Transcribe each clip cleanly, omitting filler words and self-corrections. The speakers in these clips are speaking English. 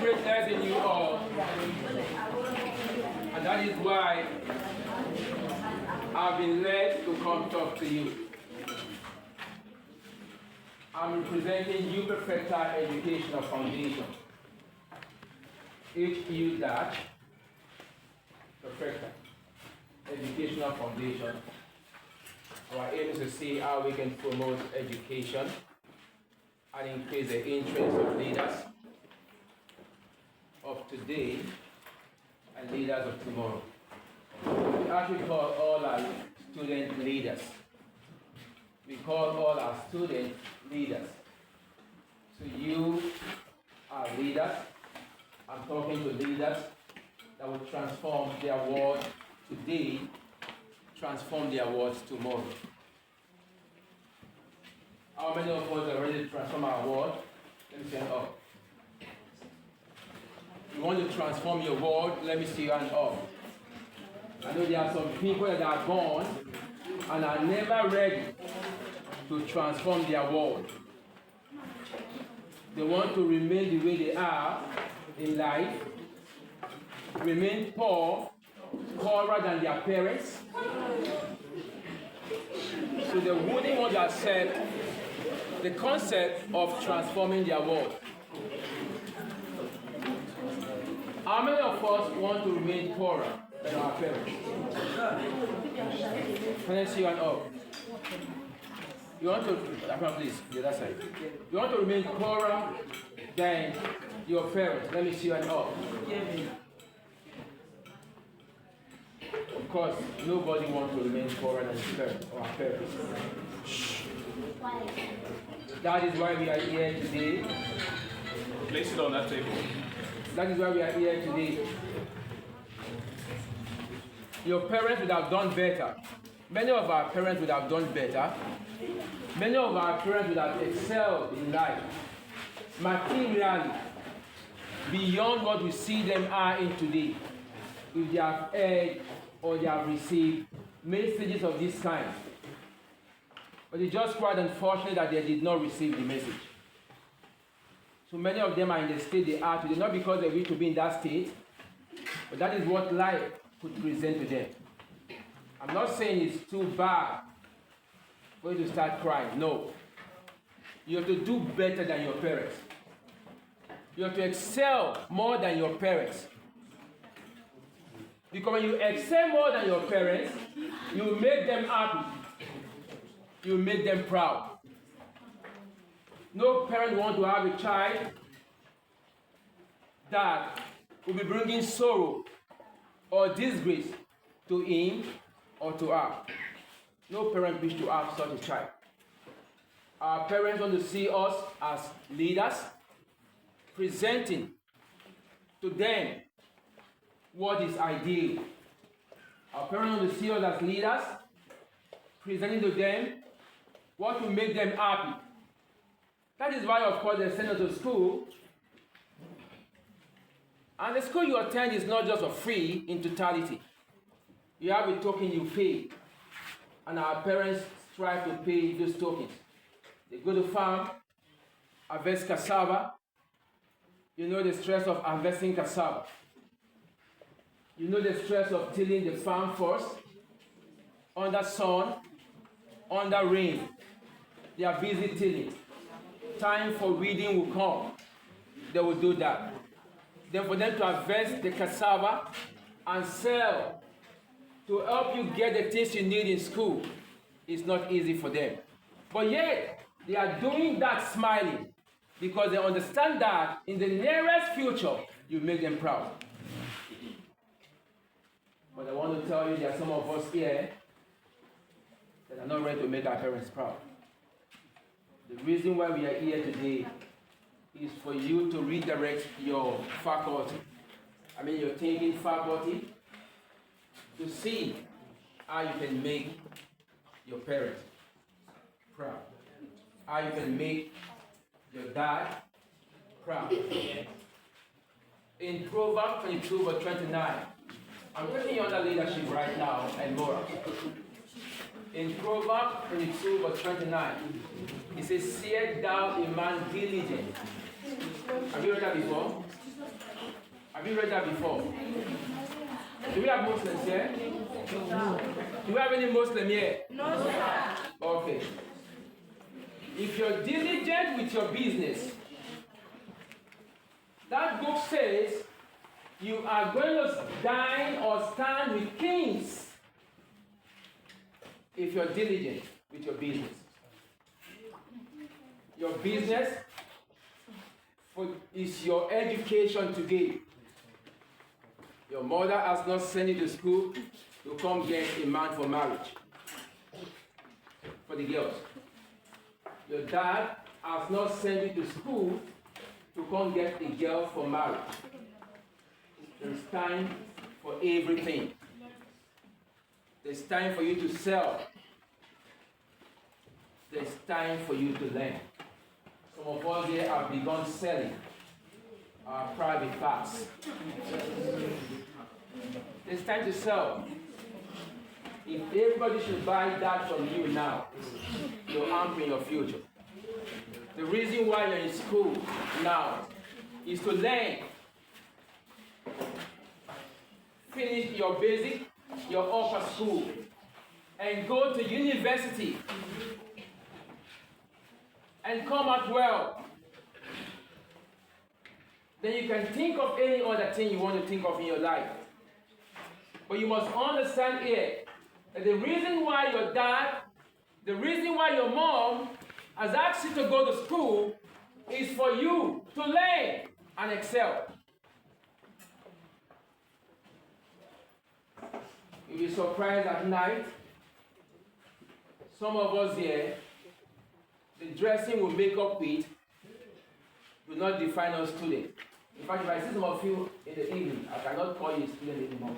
greatness in you all. And that is why I've been led to come talk to you. I'm representing U Perfecta Educational Foundation. HU Dash Perfecta Educational Foundation. Our aim is to see how we can promote education and increase the interest of leaders of today and leaders of tomorrow. We actually call all our student leaders. We call all our student leaders. So you are leaders. I'm talking to leaders that will transform their world today, transform their world tomorrow. How many of us are ready to transform our world? Let me see hand up. You want to transform your world? Let me see your hand up. I know there are some people that are born and are never ready to transform their world. They want to remain the way they are in life, remain poor, poorer than their parents. So they wouldn't want to accept the concept of transforming their world. How many of us want to remain poorer than our parents? Can I see one up? You want to, please, the other side. You want to remain poorer than your parents. Let me see one up. Of course, nobody wants to remain poorer than his parents or our parents. That is why we are here today. Place it on that table. That is why we are here today. Your parents would have done better. Many of our parents would have done better. Many of our parents would have excelled in life, materially, beyond what we see them are in today, if they have heard or they have received messages of this kind. But it's just quite unfortunate that they did not receive the message. So many of them are in the state they are today, not because they wish to be in that state, but that is what life could present to them. I'm not saying it's too bad for you to start crying. No. You have to do better than your parents. You have to excel more than your parents. Because when you excel more than your parents, you make them happy. You make them proud. No parent wants to have a child that will be bringing sorrow or disgrace to him or to her. No parent wishes to have such a child. Our parents want to see us as leaders, presenting to them what is ideal. Our parents want to see us as leaders, presenting to them what will make them happy. That is why, of course, they send us to school. And the school you attend is not just for free in totality. You have a token you pay. And our parents strive to pay those tokens. They go to farm, harvest cassava. You know the stress of harvesting cassava. You know the stress of tilling the farm first, under sun, under rain. They are busy tilling. Time for weeding will come. They will do that. Then for them to harvest the cassava and sell to help you get the things you need in school is not easy for them. But yet, they are doing that smiling because they understand that in the nearest future, you make them proud. But I want to tell you there are some of us here that are not ready to make our parents proud. The reason why we are here today is for you to redirect your faculty, your thinking faculty, to see how you can make your parents proud, how you can make your dad proud. In Proverbs 22 verse 29, I'm taking you under leadership right now and more. In Proverbs 22 verse 29, it says, "Seest thou a man diligent?" Have you read that before? Have you read that before? Do we have Muslims here? No. Do we have any Muslim here? No, sir. Okay. If you're diligent with your business, that book says you are going to dine or stand with kings if you're diligent with your business. Your business is your education today. Your mother has not sent you to school to come get a man for marriage. For the girls. Your dad has not sent you to school to come get a girl for marriage. There's time for everything. There's time for you to sell. There's time for you to learn. Some of us here have begun selling our private parts. There's time to sell. If everybody should buy that from you now, you're hampering your future. The reason why you're in school now is to learn. Finish your basic, your upper school, and go to university and come out well. Then you can think of any other thing you want to think of in your life. But you must understand here that the reason why your dad, the reason why your mom has asked you to go to school is for you to learn and excel. You'll be surprised at night. Some of us here, the dressing we make up with will not define us today. In fact, if I see some of you in the evening, I cannot call you a student anymore.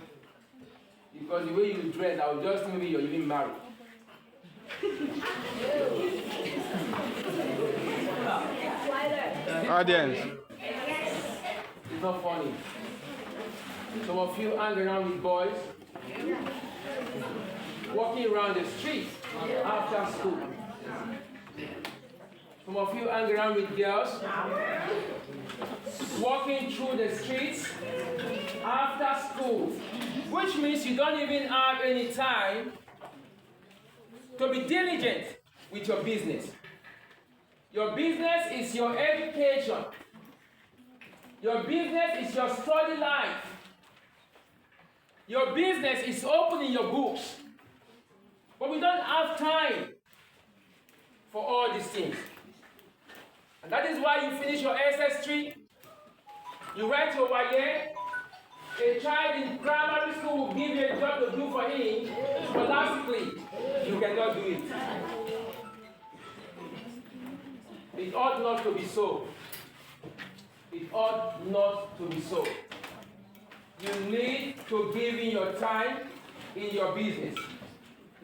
Because the way you dress, I will just think maybe you're even married. Audience. It's not funny. Some of you hang around with boys, walking around the streets after school. Some of you hang around with girls, walking through the streets after school, which means you don't even have any time to be diligent with your business. Your business is your education. Your business is your study life. Your business is opening your books. But we don't have time for all these things. And that is why you finish your SS3, you write your YA, a child in primary school will give you a job to do for him, but lastly, you cannot do it. It ought not to be so. It ought not to be so. You need to give in your time in your business.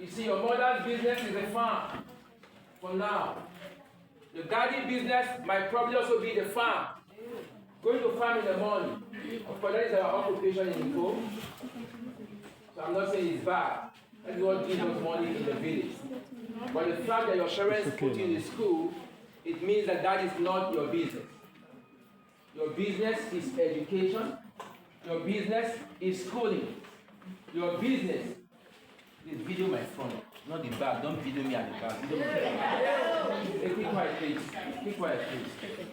You see, your mother's business is a farm for now. Your daddy's business might probably also be the farm. Going to farm in the morning. Of course, that is our occupation in the home. So I'm not saying it's bad. That's what gives us money in the village. But the fact that your parents put you in the school, it means that that is not your business. Your business is education. Your business is schooling. Your business is video my phone, not the back. Don't video me at the back. Hey, keep quiet, please. Keep quiet, please.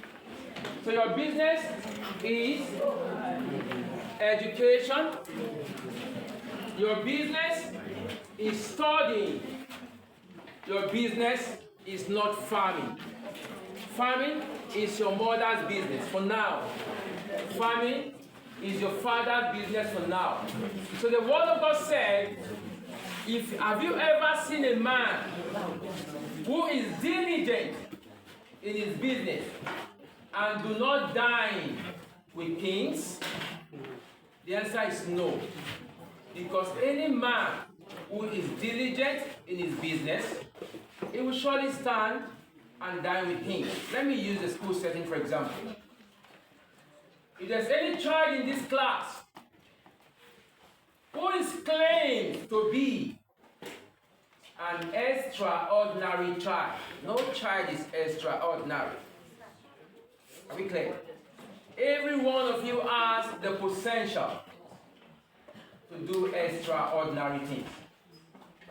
So your business is education. Your business is studying. Your business is not farming. Farming is your mother's business for now. Farming is your father's business for now. So the word of God said, have you ever seen a man who is diligent in his business and do not dine with kings? The answer is no. Because any man who is diligent in his business, he will surely stand and dine with kings. Let me use the school setting for example. If there's any child in this class who is claimed to be an extraordinary child, no child is extraordinary. Are we clear? Every one of you has the potential to do extraordinary things.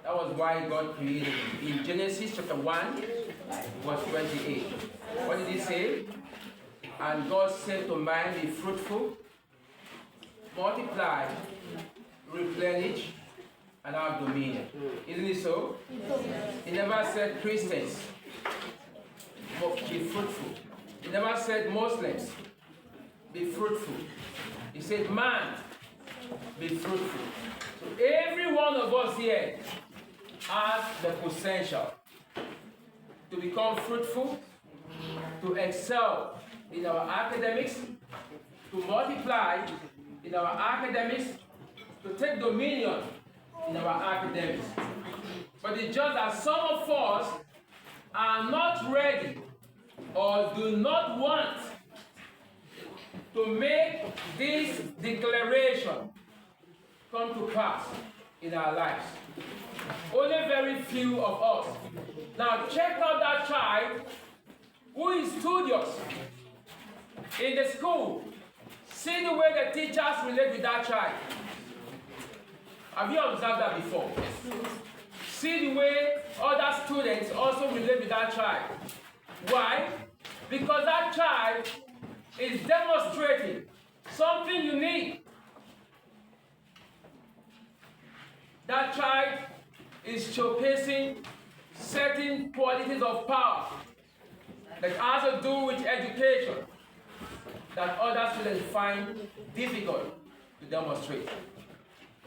That was why God created him. In Genesis chapter 1, verse 28. What did he say? And God said to man, be fruitful, multiply, replenish, and have dominion. Isn't it so? He never said Christians, be fruitful. He never said Muslims, be fruitful. He said man, be fruitful. So every one of us here has the potential to become fruitful, to excel in our academics, to multiply in our academics, to take dominion in our academics. But it's just that some of us are not ready or do not want to make this declaration come to pass in our lives. Only very few of us. Now check out that child who is studious in the school. See the way the teachers relate with that child. Have you observed that before? See the way other students also relate with that child. Why? Because that child is demonstrating something unique. That child is showcasing certain qualities of power that has to do with education that other students find difficult to demonstrate.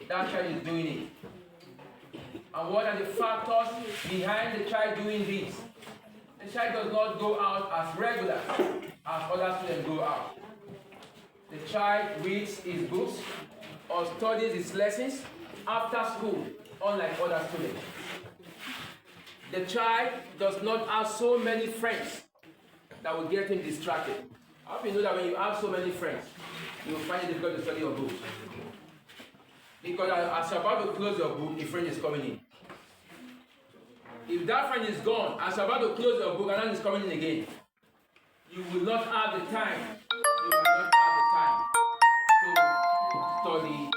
That child is doing it. And what are the factors behind the child doing this? The child does not go out as regular as other students go out. The child reads his books or studies his lessons after school, unlike other students. The child does not have so many friends that will get him distracted. I hope you know that when you have so many friends, you will find it difficult to study your books. Because as you're about to close your book, a friend is coming in. If that friend is gone, as you're about to close your book, another is coming in again, you will not have the time. You will not have the time to study